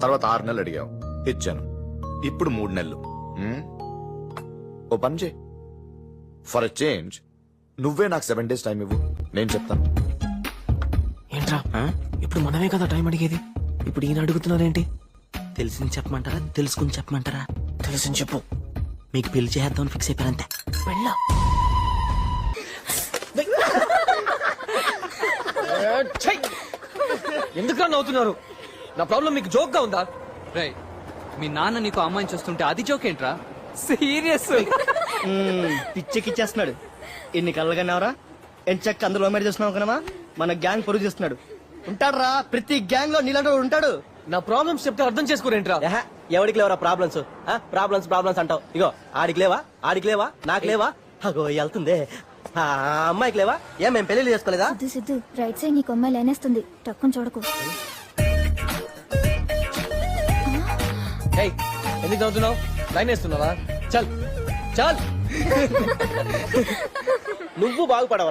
తర్వాత 6 నెలలు అడిగావు, ఇచ్చాను. ఇప్పుడు 3 నెలలు. ఓ పని చేయి, ఫర్ ఎ చేంజ్ నువ్వే నాకు 7 days టైం ఇవ్వు, నేను చెప్తాను. ఏంట్రా ఇప్పుడు మనమే కదా టైం అడిగేది, ఇప్పుడు ఈయన అడుగుతున్నారేంటి? తెలిసింది చెప్పమంటారా తెలుసుకుని చెప్పమంటారా? తెలిసింది చెప్పు. మీకు పెళ్లి చేద్దామని ఫిక్స్ అయిపోయారంతే. వెళ్ళా. ఎందుకు నవ్వుతున్నారు? నా ప్రాబ్లం మీకు జోక్ గా ఉందా? రై, మీ నాన్న నీకు అమ్మాయిని చూస్తుంటే అది జోక్ ఏంట్రా? సీరియస్. పిచ్చెక్కిచ్చేస్తున్నాడు. ఎన్ని కళ్ళగానేవరా ఎంచక్క అందులో మరి చేస్తున్నావు కదమ్మా. మన గ్యాంగ్ పొరుగు చేస్తున్నాడు. ఉంటాడురా, ప్రతి గ్యాంగ్ లో నీళ్ళంటూ ఉంటాడు. నా ప్రాబ్లమ్స్ చెప్తే అర్థం చేసుకోరేంట్రా? ఎవడికి లేవరా ప్రాబ్లమ్స్? ప్రాబ్లమ్స్ అంటావు. ఇగో ఆడికి లేవా నాకు లేవా? అగో వెళ్తుందే. ఆ అమ్మాయికి లేవా? ఏం మేము పెళ్లి చేసుకోలేదా? సిద్ధు రైట్ సైడ్ నీకు అమ్మాయి లేనేస్తుంది, టక్కుని చూడకు. ఏయ్, ఎందుకు నవ్వుతున్నావు? లైన్ వేస్తున్నావా? చల్ చల్. నువ్వు బాగుపడవరా.